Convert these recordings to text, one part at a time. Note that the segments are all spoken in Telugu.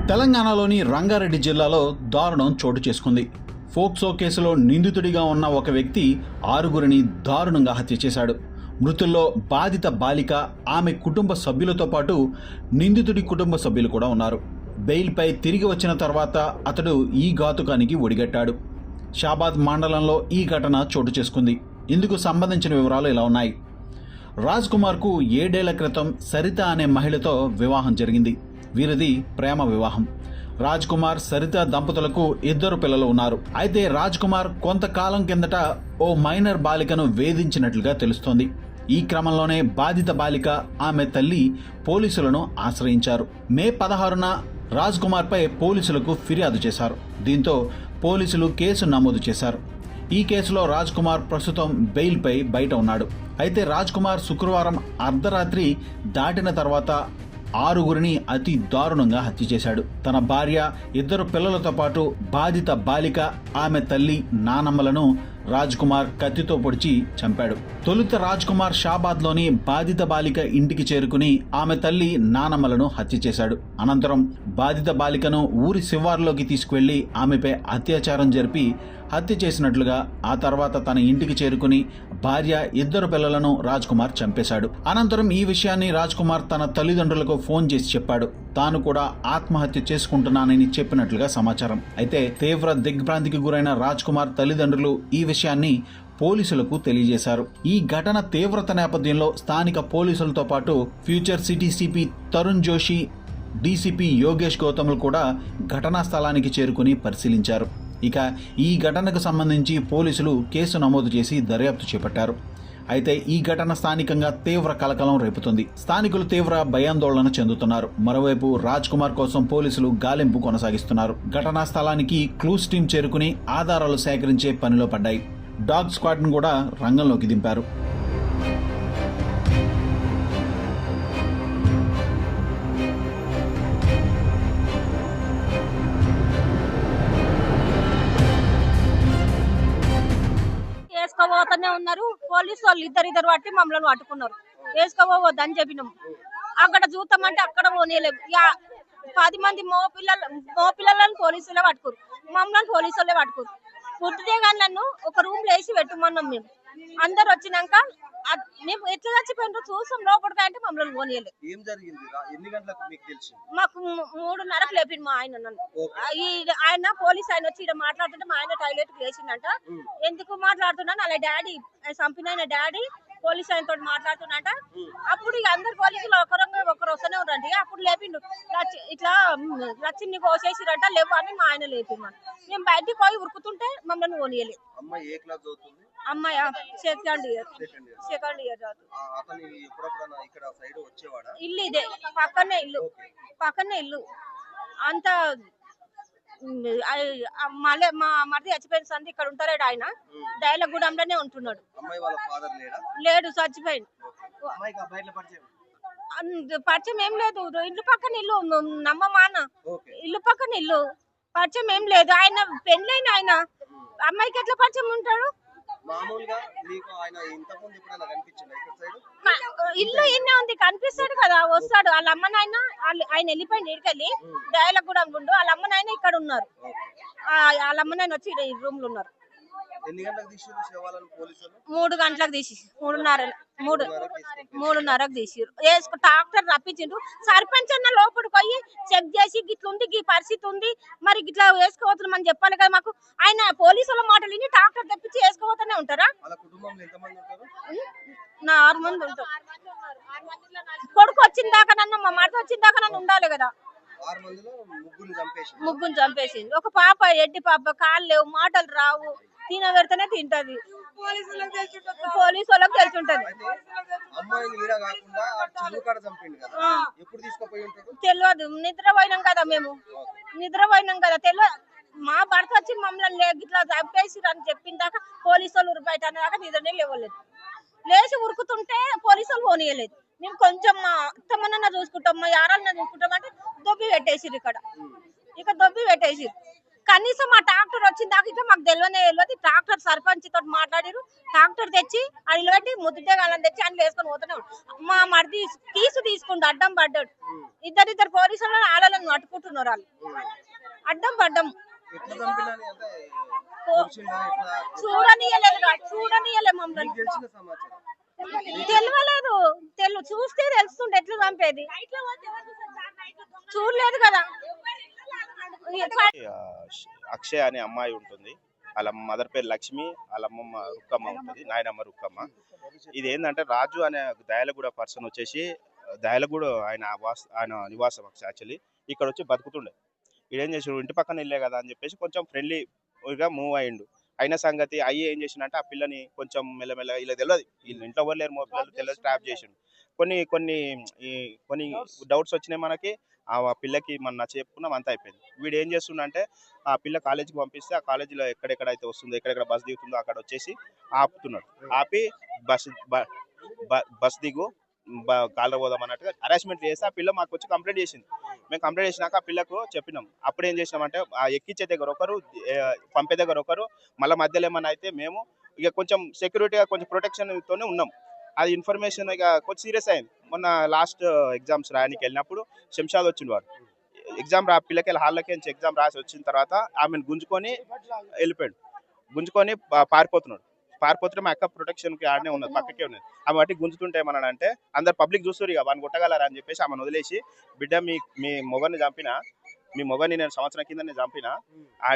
తెలంగాణలోని రంగారెడ్డి జిల్లాలో దారుణం చోటు చేసుకుంది. ఫోక్సో కేసులో నిందితుడిగా ఉన్న ఒక వ్యక్తి 6గురిని దారుణంగా హత్య చేశాడు. మృతుల్లో బాధిత బాలిక, ఆమె కుటుంబ సభ్యులతో పాటు నిందితుడి కుటుంబ సభ్యులు కూడా ఉన్నారు. బెయిల్పై తిరిగి వచ్చిన తర్వాత అతడు ఈ ఘాతుకానికి ఒడిగట్టాడు. షాబాద్ మండలంలో ఈ ఘటన చోటు చేసుకుంది. ఇందుకు సంబంధించిన వివరాలు ఇలా ఉన్నాయి. రాజ్ కుమార్కు 7 ఏళ్ల క్రితం సరిత అనే మహిళతో వివాహం జరిగింది. వీరిది ప్రేమ వివాహం. రాజ్ కుమార్, సరిత దంపతులకు 2 పిల్లలు ఉన్నారు. అయితే రాజ్ కుమార్ కొంతకాలం కిందట ఓ మైనర్ బాలికను వేధించినట్లుగా తెలుస్తోంది. ఈ క్రమంలోనే బాధిత బాలిక, ఆమె తల్లి పోలీసులను ఆశ్రయించారు. మే 16న రాజ్ కుమార్పై పోలీసులకు ఫిర్యాదు చేశారు. దీంతో పోలీసులు కేసు నమోదు చేశారు. ఈ కేసులో రాజ్ కుమార్ ప్రస్తుతం బెయిల్పై బయట ఉన్నాడు. అయితే రాజ్ కుమార్ శుక్రవారం అర్ధరాత్రి దాటిన తర్వాత 6గురిని అతి దారుణంగా హత్య చేశాడు. తన భార్య, 2 పిల్లలతో పాటు బాధిత బాలిక, ఆమె తల్లి, నానమ్మలను రాజ్ కుమార్ కత్తితో పొడిచి చంపాడు. తొలుత రాజ్ కుమార్ షాబాద్లోని బాధిత బాలిక ఇంటికి చేరుకుని ఆమె తల్లి, నానమ్మలను హత్య చేశాడు. అనంతరం బాధిత బాలికను ఊరి శివారులోకి తీసుకువెళ్లి ఆమెపై అత్యాచారం జరిపి హత్య చేసినట్లుగా ఆ తర్వాత తన ఇంటికి చేరుకుని భార్య, 2 పిల్లలను రాజ్ కుమార్ చంపేశాడు. అనంతరం ఈ విషయాన్ని రాజ్ కుమార్ తన తల్లిదండ్రులకు ఫోన్ చేసి చెప్పాడు. తాను కూడా ఆత్మహత్య చేసుకుంటున్నానని చెప్పినట్లుగా సమాచారం. అయితే తీవ్ర దిగ్భ్రాంతికి గురైన రాజ్ కుమార్ తల్లిదండ్రులు ఈ విషయాన్ని పోలీసులకు తెలియజేశారు. ఈ ఘటన తీవ్రత నేపథ్యంలో స్థానిక పోలీసులతో పాటు future city CP Tarun Joshi, DCP Yogesh గౌతమ్లు కూడా ఘటనా స్థలానికి చేరుకుని పరిశీలించారు. ఇక ఈ ఘటనకు సంబంధించి పోలీసులు కేసు నమోదు చేసి దర్యాప్తు చేపట్టారు. అయితే ఈ ఘటన స్థానికంగా తీవ్ర కలకలం రేపుతుంది. స్థానికులు తీవ్ర భయాందోళన చెందుతున్నారు. మరోవైపు రాజ్ కుమార్ కోసం పోలీసులు గాలింపు కొనసాగిస్తున్నారు. ఘటనా స్థలానికి క్లూస్ టీం చేరుకుని ఆధారాలు సేకరించే పనిలో పడ్డాయి. డాగ్ స్క్వాడ్ను కూడా రంగంలోకి దింపారు. వేసుకోబోతూనే ఉన్నారు. పోలీసు వాళ్ళు ఇద్దరు పట్టి మమ్మల్ని పట్టుకున్నారు. వేసుకోబోవద్దని చెప్పినాం. అక్కడ చూస్తామంటే అక్కడ పోనీయలేము. 10 మంది మో పిల్లలను పోలీసులే పట్టుకోరు, మమ్మల్ని పోలీసులే పట్టుకోరు. పుట్టితే కానీ నన్ను ఒక రూమ్ లో వేసి పెట్టుమన్నాం. మేము అందరు వచ్చినాక మేము ఎట్లా చచ్చిపోయినారో చూసాం. లోపలికి అంటే మమ్మల్ని పోనీయలేదు. మాకు 3:30కు లేపిండు మా ఆయన. నన్ను ఆయన పోలీస్ ఆయన వచ్చి ఇక్కడ మాట్లాడుతుంటే మా ఆయన టాయిలెట్ వేసిందంట. ఎందుకు మాట్లాడుతున్నాను, అలా డాడీ చంపిన డాడీ పోలీస్ ఆయన తోటి మాట్లాడుతున్నట. అప్పుడు ఇక అందరు పోలీసులు ఒకరు వస్తూనే ఉన్నారండి. అప్పుడు లేపిండు, ఇట్లా లచ్చిని కోసేసిరంట, లేవు అని మా ఆయన లేపిండు. మేము బయటికి పోయి ఉరుకుతుంటే మమ్మల్ని పోనీయలేదు. అమ్మాయి సెకండ్ ఇయర్ ఇల్లు ఇదే పక్కనే ఇల్లు అంత. మళ్ళీ మా మరిది చచ్చిపోయిన సంది ఇక్కడ ఉంటాడు. ఆయన దయలగూడెంలోనే ఉంటున్నాడు. లేడు, చచ్చిపోయింది. పరిచయం ఏం లేదు. ఇల్లు పక్కన ఇల్లు, నమ్మమాన ఇల్లు పక్కన ఇల్లు, పరిచయం ఏం లేదు. ఆయన పెళ్ళైన ఆయన అమ్మాయికి ఎట్లా పరిచయం ఉంటాడు? ఇల్లు ఇన్నే ఉంది, కనిపిస్తాడు కదా, వస్తాడు. వాళ్ళ అమ్మనాయన ఆయన వెళ్ళిపోయింది. ఇడికెళ్ళి దయాలగూడెం గుండు. వాళ్ళ అమ్మనాయన ఇక్కడ ఉన్నారు. వాళ్ళ అమ్మనాయన వచ్చి ఈ రూమ్ లో ఉన్నారు. 3 గంటలకు తీసి 3:30కు తీసిరు. డాక్టర్ రప్పించిండు. సర్పంచ్ అన్న లోపలికి పోయి చెక్ చేసి గిట్లుంది, ఈ పరిస్థితి ఉంది, మరి గిట్లా వేసుకోవద్దామని చెప్పాలి కదా మాకు. ఆయన పోలీసుల మాటలు విని డాక్టర్ తెప్పించి వేసుకోవద్దనే ఉంటారా? 6 మంది ఉంటారు. కొడుకు వచ్చిన దాకా నన్ను, మా మాట వచ్చిన దాకా నన్ను ఉండాలి కదా. 3 చంపేసింది. ఒక పాప, ఎడ్డి పాప, కాళ్ళు లేవు, మాటలు రావు, తినబెడితేనే తింటది. పోలీసు వాళ్ళకి తెలుసుంటది. తెలియదు, నిద్రపోయినాం కదా, మేము నిద్రపోయినాం కదా, తెలియదు. మా భర్త వచ్చి మమ్మల్ని ఇట్లా చంపేసి అని చెప్పిన దాకా పోలీసు వాళ్ళు బయట అనేదాకా నిద్రనే లేవలేదు. లేచి ఉరుకుతుంటే పోలీసు వాళ్ళు పోనీయలేదు. మేము కొంచెం మా అత్తమ్మనన్నా చూసుకుంటాం, మా యారాలన్నా చూసుకుంటాం అంటే దొబ్బి పెట్టేసిరు. ఇక్కడ దొబ్బి పెట్టేసిరు. కనీసం ఆ ట్రాక్టర్ వచ్చిన దాకా ఇట్లా మాకు తెలియదు. ట్రాక్టర్ సర్పంచ్ తోటి మాట్లాడిరు, ట్రాక్టర్ తెచ్చి అడిలో పెట్టి ముద్దుటే గాలని తెచ్చి అని వేసుకొని పోతున్నాడు. మా మరిది తీసుకుంటూ అడ్డం పడ్డాడు. ఇద్దరు పోలీసులు ఆడలను అట్టుకుంటున్నారు. వాళ్ళు అడ్డం పడ్డం చూడనీయలే మమ్మల్ని. తెలియలేదు, చూస్తే తెలుస్తుండే ఎట్లా చంపేది. చూడలేదు కదా. అక్షయ అనే అమ్మాయి ఉంటుంది. వాళ్ళ మదర్ పేరు లక్ష్మి, వాళ్ళ అమ్మమ్మ రుక్కమ్మ ఉంటుంది, నాయనమ్మ రుక్కమ్మ. ఇది ఏంటంటే రాజు అనే దయాలగూడ పర్సన్ వచ్చేసి, దయాలగూడ ఆయన నివాసం యాక్చువల్లీ ఇక్కడ వచ్చి బతుకుతుండే. ఈడేం చేసాడు, ఇంటి పక్కన వెళ్ళే కదా అని చెప్పేసి కొంచెం ఫ్రెండ్లీగా మూవ్ అయ్యిండు. అయిన సంగతి అయ్యి ఏం చేసిండంటే ఆ పిల్లని కొంచెం మెల్లమెల్ల ఇలా తెలియదు, వీళ్ళు ఇంట్లో లేరు, మో పిల్లలు తెలియదు, ట్రాప్ చేసిండు. కొన్ని కొన్ని కొన్ని డౌట్స్ వచ్చినాయి మనకి. ఆ పిల్లకి మన చెప్పుకున్నాం, అంతా అయిపోయింది. వీడు ఏం చేస్తుండంటే ఆ పిల్ల కాలేజీకి పంపిస్తే ఆ కాలేజీలో ఎక్కడెక్కడైతే వస్తుందో, ఎక్కడెక్కడ బస్ దిగుతుందో అక్కడ వచ్చేసి ఆపుతున్నాడు. ఆపి బస్ దిగు కాలర్ పోదాం అన్నట్టుగా హరాస్మెంట్ చేస్తే ఆ పిల్ల మాకు వచ్చి కంప్లైంట్ చేసింది. మేము కంప్లైంట్ చేసినాక ఆ పిల్లకు చెప్పినాం. అప్పుడు ఏం చేసినామంటే ఆ ఎక్కించే దగ్గర ఒకరు, పంపే దగ్గర ఒకరు, మళ్ళీ మధ్యలో ఏమన్నా అయితే మేము ఇక కొంచెం సెక్యూరిటీగా కొంచెం ప్రొటెక్షన్తోనే ఉన్నాం. అది ఇన్ఫర్మేషన్ ఇక కొంచెం సీరియస్ అయింది. మొన్న లాస్ట్ ఎగ్జామ్స్ రాయడానికి వెళ్ళినప్పుడు శంషాద్ వచ్చిండు. వాడు ఎగ్జామ్ పిల్లకి హాల్లోకి ఎగ్జామ్ రాసి వచ్చిన తర్వాత ఆమెను గుంజుకొని వెళ్ళిపోయాడు. గుంజుకొని పారిపోతున్నాడు. మా అక్క ప్రొటెక్షన్కి ఆడనే ఉన్నది, పక్కకే ఉన్నది. ఆమె బట్టి గుంజుతుంటే ఏమన్నాడంటే అందరు పబ్లిక్ చూస్తారు ఇక వాడిని కొట్టగలరా అని చెప్పేసి ఆమెను వదిలేసి, బిడ్డ మీ మొగన్ని చంపినా, మీ మొగన్ని నేను సంవత్సరం కింద నేను చంపినా,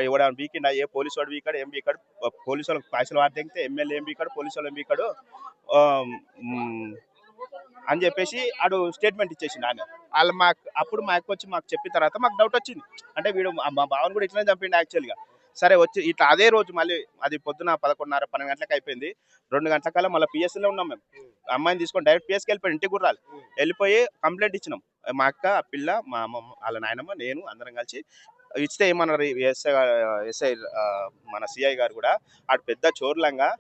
ఎవడ వీకిండా, ఏ పోలీసు వాడు వీకాడు, ఏం వీకాడు, పోలీసు వాళ్ళకి పైసలు వాడితే ఎమ్మెల్యే ఏం వీకాడు, పోలీసు వాళ్ళు ఏం వీకాడు అని చెప్పేసి ఆడు స్టేట్మెంట్ ఇచ్చేసిండు. ఆయన వాళ్ళు అప్పుడు మా అక్క వచ్చి మాకు చెప్పిన తర్వాత మాకు డౌట్ వచ్చింది. అంటే వీడు మా బావని కూడా ఇట్లనే చంపిండు యాక్చువల్గా. సరే వచ్చి ఇట్లా అదే రోజు మళ్ళీ అది పొద్దున 11:30 12 గంటలకు అయిపోయింది. 2 గంటల కల్లా మళ్ళీ పిఎస్లో ఉన్నాం మేము. అమ్మాయిని తీసుకొని డైరెక్ట్ పిఎస్కి వెళ్ళిపోయాడు, ఇంటికి కూడా రాలి. వెళ్ళిపోయి కంప్లైంట్ ఇచ్చినాం. మా అక్క, ఆ పిల్ల, మా అమ్మమ్మ, వాళ్ళ నాయనమ్మ, నేను అందరం కలిసి ఇస్తే ఏమన్నారు ఎస్ఐ మన సిఐ గారు కూడా, ఆడు పెద్ద చోర్లంగా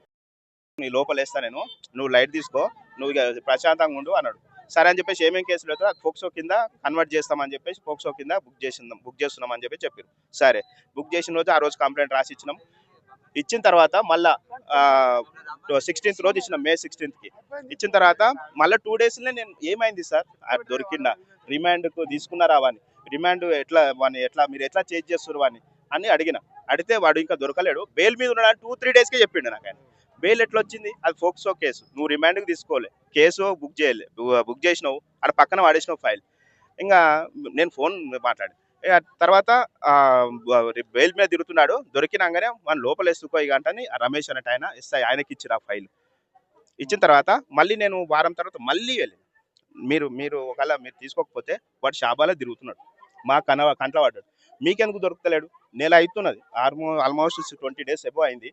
నీ లోపల వేస్తా నేను, నువ్వు లైట్ తీసుకో, నువ్వు ఇక ప్రశాంతంగా ఉండు అన్నాడు. సరే అని చెప్పేసి ఏమేమి కేసులు అవుతుందో అది పోక్సో కింద కన్వర్ట్ చేస్తామని చెప్పేసి పోక్సో కింద బుక్ చేస్తున్నాం అని చెప్పి చెప్పారు. సరే బుక్ చేసిన రోజు ఆ రోజు కంప్లైంట్ రాసి ఇచ్చినాం. ఇచ్చిన తర్వాత మళ్ళా 16th రోజు ఇచ్చినాం, May 16th ఇచ్చిన తర్వాత మళ్ళీ 2 daysలో నేను ఏమైంది సార్ దొరికిందా, రిమాండ్కు తీసుకున్నారా వాడిని, రిమాండ్ ఎట్లా మీరు ఎట్లా చేంజ్ చేస్తారు వాడిని అని అడిగితే వాడు ఇంకా దొరకలేడు. బెయిల్ మీద ఉన్నాడు 2-3 daysకే చెప్పిండు నాకు. ఆయన బెయిల్ ఎట్లా వచ్చింది, అది ఫోక్సో కేసు, నువ్వు రిమాండ్కి తీసుకోలే, కేసు బుక్ చేసినావు, అక్కడ పక్కన వాడేసినావు ఫైల్. ఇంకా నేను ఫోన్ మాట్లాడి తర్వాత బెయిల్ మీద తిరుగుతున్నాడు, దొరికినాగానే మన లోపల వేసుకో ఇక అంటని రమేష్ అన్నట్టు ఆయన ఎస్ఐ ఆయనకి ఇచ్చిన ఆ ఫైల్ ఇచ్చిన తర్వాత మళ్ళీ నేను వారం తర్వాత మళ్ళీ వెళ్ళి మీరు ఒకవేళ మీరు తీసుకోకపోతే వాడు షాబాలో తిరుగుతున్నాడు, మా కంట్లో పడ్డాడు, మీకెందుకు దొరుకుతలేడు, నెల అవుతున్నది, ఆల్మోస్ట్ 20 days ఎబో అయింది.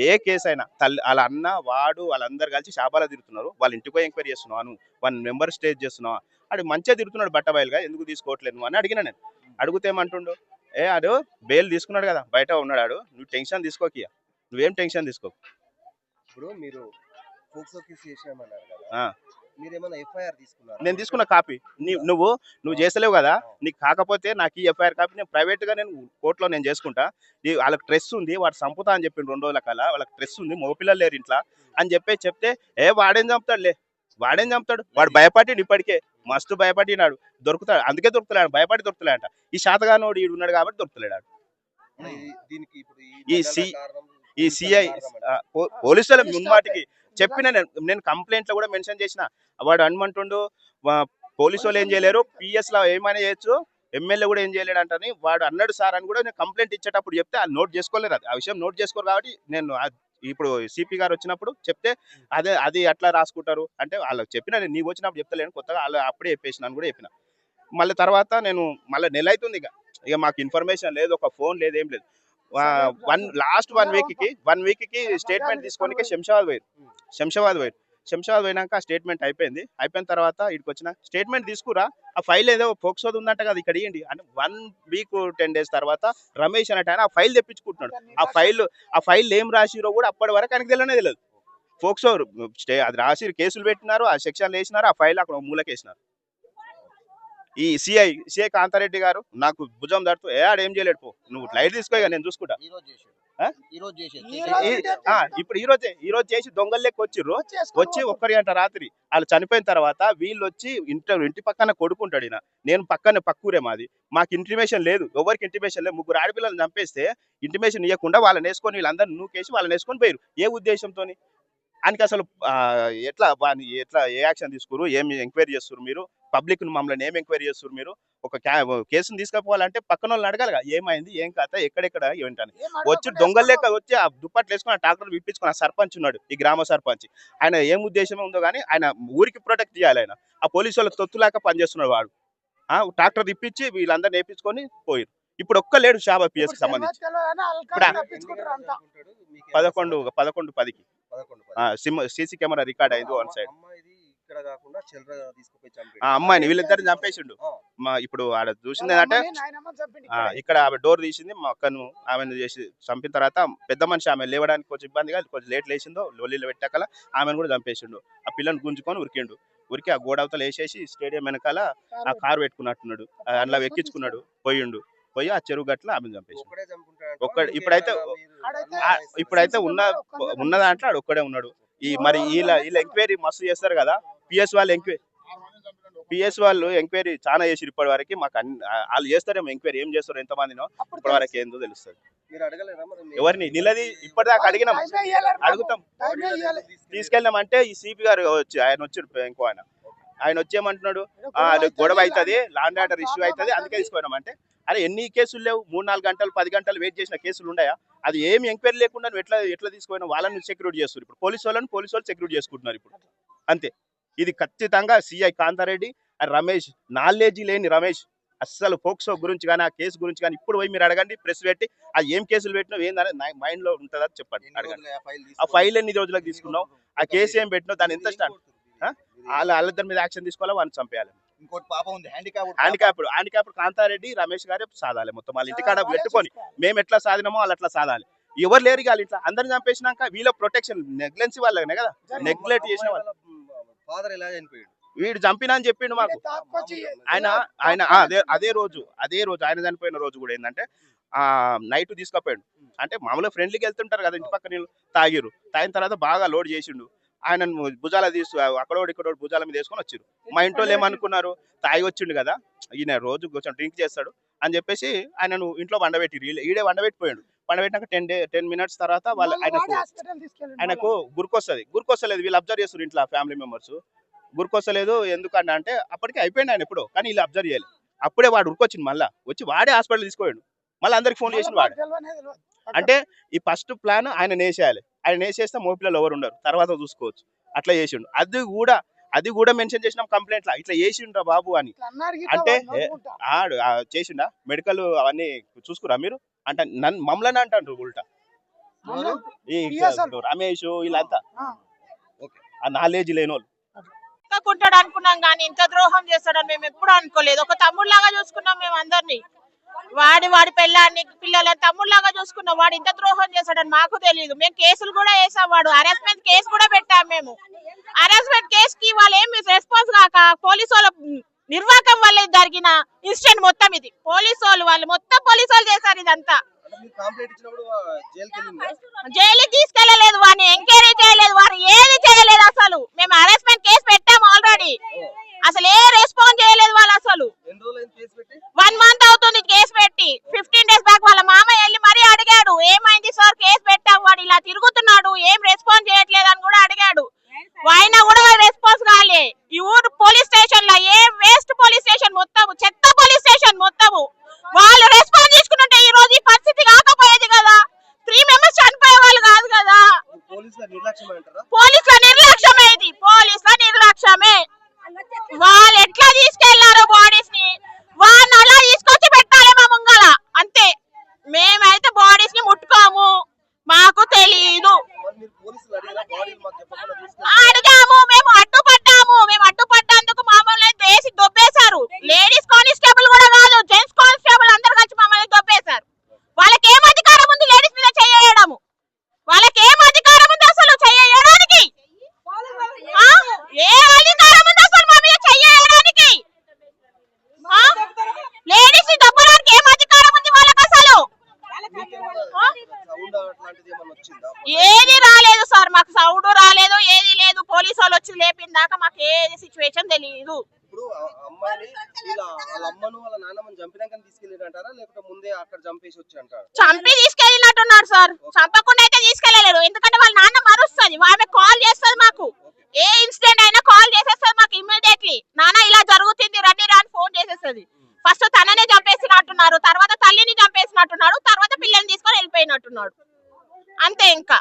ఏ కేసు అయినా వాళ్ళ అన్న వాడు వాళ్ళందరూ కలిసి షాబాలో తిరుగుతున్నారు, వాళ్ళ ఇంటికి పోయి ఎంక్వైరీ చేస్తున్నావా, నువ్వు వన్ మెంబర్ స్టేజ్ చేస్తున్నావా, అది మంచిగా తిరుగుతున్నాడు బట్టబయలుగా, ఎందుకు తీసుకోవట్లేదు నువ్వు అని అడిగినా. నేను అడిగితే ఏమంటుండు, ఆడు బెయిల్ తీసుకున్నాడు కదా బయట ఉన్నాడు, నువ్వు టెన్షన్ తీసుకోకి, నువ్వేం టెన్షన్ తీసుకోకు. ఇప్పుడు మీరు పోక్సో కేసు చేసామన్నారు కదా, మీరేమైనా ఎఫ్ఐఆర్ తీసుకున్నారా? నేను తీసుకున్న కాపీ నువ్వు చేస్తలేవు కదా, నీకు కాకపోతే నాకు ఈ ఎఫ్ఐఆర్ కాపీ నేను ప్రైవేట్గా నేను కోర్టులో నేను చేసుకుంటా. వాళ్ళకి స్ట్రెస్ ఉంది, వాడు చంపుతా అని చెప్పిండు 2 రోజుల కల్లా, వాళ్ళకి స్ట్రెస్ ఉంది, మగపిల్లలు లేరు ఇంట్లో అని చెప్తే వాడేం చంపుతాడు, వాడు భయపడి ఇప్పటికే మస్తు భయపడినాడు, దొరుకుతాడు, అందుకే దొరుకుతలేడు, భయపడి దొరుకుతలేడంట. ఈ శాతగానోడు ఈడు ఉన్నాడు కాబట్టి దొరుకుతలేడు. ఈ సిఐ పోలీసుల మున్మాటికి చెప్పిన నేను కంప్లైంట్ లో కూడా మెన్షన్ చేసిన, వాడు అనుమంటుండు పోలీసు వాళ్ళు ఏం చేయలేరు, పిఎస్ లో ఏమైనా చేయొచ్చు, ఎమ్మెల్యే కూడా ఏం చేయలేడు అంటని వాడు అన్నాడు సార్ అని కూడా నేను కంప్లైంట్ ఇచ్చేటప్పుడు చెప్తే వాళ్ళు నోట్ చేసుకోలేరు, ఆ విషయం నోట్ చేసుకోరు. కాబట్టి నేను ఇప్పుడు సిపి గారు వచ్చినప్పుడు చెప్తే అది అట్లా రాసుకుంటారు అంటే వాళ్ళకి చెప్పిన, నేను నీవు వచ్చినప్పుడు చెప్తలేను, కొత్తగా వాళ్ళు అప్పుడే చెప్పేసినాను కూడా చెప్పిన. మళ్ళీ తర్వాత నేను మళ్ళీ నెల అవుతుంది, ఇక మాకు ఇన్ఫర్మేషన్ లేదు, ఒక ఫోన్ లేదు, ఏం లేదు. లాస్ట్ 1 week కి స్టేట్మెంట్ తీసుకోనికి శంషాబాద్ పోయినాక స్టేట్మెంట్ అయిపోయిన తర్వాత ఇక్కడికి వచ్చిన స్టేట్మెంట్ తీసుకురా, ఆ ఫైల్ ఏదో పోక్సోది ఉందంట కదా ఇక్కడ ఇవ్వండి అని 1 week 10 days తర్వాత రమేష్ అన్నట్టు ఆయన ఆ ఫైల్ తెప్పించుకుంటున్నాడు. ఆ ఫైల్ ఏం రాసిరో కూడా అప్పటి వరకు ఆయనకు తెలియదు. పోక్సో అది రాసి కేసులు పెట్టినారు, ఆ సెక్షన్లు వేసినారు, ఆ ఫైల్ అక్కడ మూలకేసినారు. ఈ సిఐ కాంతారెడ్డి గారు నాకు భుజం దడుతూ ఆడేం చేయలేడు, పో నువ్వు లైట్ తీసుకో, ఇక నేను చూసుకుంటా. ఇప్పుడు ఈ రోజు చేసి దొంగలు లెక్క వచ్చిర్రు. వచ్చి 1 గంట రాత్రి వాళ్ళు చనిపోయిన తర్వాత వీళ్ళు వచ్చి ఇంటి పక్కన కొడుకుంటాడు. నేను పక్కూరే మాది, మాకు ఇంటిమేషన్ లేదు, ఎవరికి ఇంటిమేషన్ లేదు. 3 ఆడపిల్లలు చంపేస్తే ఇంటిమేషన్ ఇవ్వకుండా వాళ్ళని వేసుకొని వీళ్ళందరూ నూకేసి వాళ్ళని వేసుకొని పోయారు. ఏ ఉద్దేశంతో ఆయనకి అసలు ఎట్లా ఏ యాక్షన్ తీసుకురు, ఏం ఎంక్వైరీ చేస్తారు మీరు, పబ్లిక్ మమ్మల్ని ఏం ఎంక్వైరీ చేస్తారు మీరు? ఒక కేసును తీసుకుపోవాలంటే పక్కన వాళ్ళని అడగాలిగా, ఏమైంది ఏం కథ ఎక్కడెక్కడ ఏంటని. వచ్చి దొంగలు లెక్క వచ్చి ఆ దుప్పట్లు వేసుకుని ట్రాక్టర్ విప్పించుకుని ఆ సర్పంచ్ ఉన్నాడు, ఈ గ్రామ సర్పంచ్, ఆయన ఏం ఉద్దేశం ఉందో కానీ ఆయన ఊరికి ప్రొటెక్ట్ చేయాలి. ఆయన ఆ పోలీసు వాళ్ళకి తొత్తులాక పనిచేస్తున్నాడు వాడు. ట్రాక్టర్ తిప్పించి వీళ్ళందరూ నేర్పించుకొని పోయారు. ఇప్పుడు ఒక్క లేడు షాబా పిఎస్ కి సంబంధించి 11:10కి సీసీ కెమెరా రికార్డ్ అయింది వన్ సైడ్. అమ్మాయిని వీళ్ళిద్దరిని చంపేసిండు. ఇప్పుడు ఆడ చూసింది ఏంటంటే ఇక్కడ ఆమె డోర్ తీసింది, మా అక్కను ఆమెను చేసి చంపిన తర్వాత పెద్ద మనిషి ఆమె లేవడానికి కొంచెం ఇబ్బందిగా కొంచెం లేట్ లేచిందో లొల్లిలో పెట్టాకల ఆమెను కూడా చంపేసిండు. ఆ పిల్లని గుంజుకొని ఉరికి ఆ గోడవతలు వేసేసి స్టేడియం వెనకాల ఆ కారు పెట్టుకున్నట్టున్నాడు, అందులో ఎక్కించుకున్నాడు, పోయి ఆ చెరువు గట్ల ఆమెను చంపేసి ఇప్పుడైతే ఉన్న దాంట్లో ఆడు ఒక్కడే ఉన్నాడు. మరి వీళ్ళ ఎంక్వైరీ మస్తు చేస్తారు కదా, పిఎస్ వాళ్ళు ఎంక్వైరీ చాలా చేసి ఇప్పటి వరకు మాకు వాళ్ళు చేస్తారేమో ఎంక్వైరీ, ఏం చేస్తారు ఎంతమందినో ఇప్పటి వరకు ఏందో తెలుస్తుంది. ఎవరిని నిలది ఇప్పటిదాకా అడుగుతాం తీసుకెళ్ళామంటే ఈ సిపి గారు ఆయన వచ్చాడు, ఇంకో ఆయన వచ్చేయమంటున్నాడు గొడవ అవుతుంది, లాండ్ ఆర్డర్ ఇష్యూ అవుతుంది అందుకే తీసుకున్నామంటే, అరే ఎన్ని కేసులు లేవు, 3-4 గంటలు 10 గంటలు వెయిట్ చేసిన కేసులు ఉన్నాయా? అది ఏమి ఎంక్వైరీ లేకుండా నువ్వు ఎట్లా తీసుకుపోయినా వాళ్ళని సెక్యూరిటీ చేస్తారు. ఇప్పుడు పోలీసు వాళ్ళు సెక్యూరిటీ చేసుకుంటున్నారు ఇప్పుడు అంతే. ఇది ఖచ్చితంగా CI Kantha Reddy and Ramesh, knowledge లేని రమేష్, అస్సలు పోక్సో గురించి కానీ ఆ కేసు గురించి కానీ ఇప్పుడు పోయి మీరు అడగండి, ప్రెస్ పెట్టి ఆ ఏం కేసులు పెట్టినావు ఏందని మైండ్ లో ఉంటుందా చెప్పండి, అడగండి. ఆ ఫైల్ ఎన్ని రోజులకు తీసుకున్నావు, ఆ కేసు ఏం పెట్టినావు, దాని ఎంత స్టాండ్, వాళ్ళిద్దరి మీద యాక్షన్ తీసుకోవాలి, వాళ్ళని చంపేయాలి. ఇంకోటి పాప ఉంది హ్యాండిక్యాప్డ్ కాంతారెడ్డి రమేష్ గారే సాధాలి మొత్తం. వాళ్ళ ఇంటికాడ పెట్టుకొని మేము ఎట్లా సాధినామో వాళ్ళు అట్లా సాధాలి. ఎవరు లేరు వాళ్ళ ఇంట్లో, అందరిని చంపేసినాక వీళ్ళ ప్రొటెక్షన్ నెగ్లెన్సీ వాళ్ళనే కదా, నెగ్లెక్ట్ చేసిన వాళ్ళు. ఫాదర్ ఎలా చనిపోయాడు, వీడు చంపినా అని చెప్పిండు మాకు. ఆయన అదే రోజు ఆయన చనిపోయిన రోజు కూడా ఏంటంటే నైట్ తీసుకుపోయాడు. అంటే మామూలుగా ఫ్రెండ్లీకి వెళ్తుంటారు కదా, ఇంటి పక్కన తాగిన తర్వాత బాగా లోడ్ చేసిండు. ఆయన భుజాల ఇక్కడ భుజాల మీద వేసుకొని వచ్చారు. మా ఇంట్లో ఏమనుకున్నారు, తాగి వచ్చిండు కదా ఈయన రోజు కొంచెం డ్రింక్ చేస్తాడు అని చెప్పేసి ఆయనను ఇంట్లో వండబెట్టి ఈడే వండబెట్టిపోయాడు. వండబెట్టినాక 10 మినిట్స్ తర్వాత ఆయనకు గుర్కొస్తలేదు. వీళ్ళు అబ్జర్వ్ చేస్తారు ఇంట్లో ఫ్యామిలీ మెంబర్స్, గుర్కొస్తలేదు ఎందుకంటే అంటే అప్పటికే అయిపోయింది ఆయన ఎప్పుడో, కానీ వీళ్ళు అబ్జర్వ్ చేయాలి. అప్పుడే వాడు ఉరికొచ్చింది, మళ్ళీ వచ్చి వాడే హాస్పిటల్ తీసుకుపోయాడు. మళ్ళీ అందరికి ఫోన్ చేసిన వాడు. అంటే ఈ ఫస్ట్ ప్లాన్ ఆయన నేసేయాలి, ఆయన నేసేస్తే మోపిల్లలు ఎవరు ఉండరు, తర్వాత చూసుకోవచ్చు. అట్లా చేసిండు. అది కూడా మెన్షన్ చేసినాం కంప్లైంట్ లా, ఇట్లా చేసిండ్రా బాబు అని. అంటే చేసిండా మెడికల్ అవన్నీ చూసుకురా మీరు అంటే మమ్మల్ని అంటారు ఉల్టా. ఈ రమేష్ వీళ్ళంతా ఆ నాలెడ్జ్ లేని వాళ్ళు. కుంటాడు అనుకున్నాం కానీ ఇంత ద్రోహం చేస్తాడని మేము ఎప్పుడు అనుకోలేదు. ఒక తమ్ముళ్లాగా చూసుకున్నాం మేము అందరినీ, వాడి పిల్లల తమ్ముళ్లాగా చూసుకున్నాం. వాడు ఇంత ద్రోహం చేస్తాడని మాకు తెలియదు. మేము కేసులు కూడా వేసాం, వాడు హరాస్మెంట్ కేసు కూడా పెట్టాం. మేము హరాస్మెంట్ కేసుకి వాళ్ళు ఏమి రెస్పాన్స్ కాక పోలీసు వాళ్ళ నిర్వాహకం వల్ల జరిగిన ఇన్సిడెంట్ మొత్తం ఇది. పోలీసు వాళ్ళు మొత్తం పోలీసు వాళ్ళు చేశారు ఇదంతా. జైలుకి తీసుకెళ్లలేదు, వాడిని ఎంక్వైరీ చేయలేదు, వారు ఏది చేయలేదు. అసలు మేము హరాస్మెంట్ కేసు పెట్టాము ఆల్రెడీ, అసలు ఏ రెస్పాన్స్ చేయలేదు వాళ్ళు. అసలు 1 మంత్ అవుతుంది కేసు పెట్టి. 15 days బ్యాక్ వాళ్ళ మామ వెళ్ళి మరీ అడిగాడు, ఏమైంది సార్ కేసు పెట్టాం, వాడు ఇలా తిరుగుతున్నాడు, ఏం రెస్పాన్స్ చేయట్లేదు అని కూడా అడిగాడు. ఆయన కూడా రెస్పాన్స్ కాలే. ఈ ఊరు పోలీస్ స్టేషన్ లో ఏ వేస్ట్ పోలీస్ స్టేషన్ మొత్తం, చెత్త పోలీస్ స్టేషన్ మొత్తము వాళ్ళు రెస్పాన్స్ తీసుకుంటే ఈ రోజు ఈ పరిస్థితి కాకపోయేది కదా, 3 members చనిపోయే వాళ్ళు కాదు కదా. పోలీసుల నిర్లక్ష్యం సిచ్యువేషన్ తెలియదు. ఇప్పుడు అమ్మాయిని వాళ్ళ అమ్మను వాళ్ళ నాన్నమ్మని చంపినాక తీసుకెళ్ళిరంటారా లేకపోతే ముందే అక్కడ చంపేసి వచ్చి అంటారా? చంపి తీసుకెళ్ళినట్టున్నారు సార్. చంపకుండా అయితే తీసుకెళ్ళలేడు, ఎందుకంటే వాళ్ళ నాన్న మరుస్తుంది, ఆమె కాల్ చేస్తుంది మాకు. ఏ ఇన్సిడెంట్ అయినా కాల్ చేసేస్తుంది మాకు ఇమ్మీడియట్లీ. నాన్న ఇలా జరుగుతుంది రండి రా అని ఫోన్ చేసేస్తుంది. ఫస్ట్ తననే చంపేసినట్టున్నారు, తర్వాత తల్లిని చంపేసినట్టున్నాడు, తర్వాత పిల్లల్ని తీసుకొని వెళ్ళిపోయినట్టున్నాడు. అంతే ఇంకా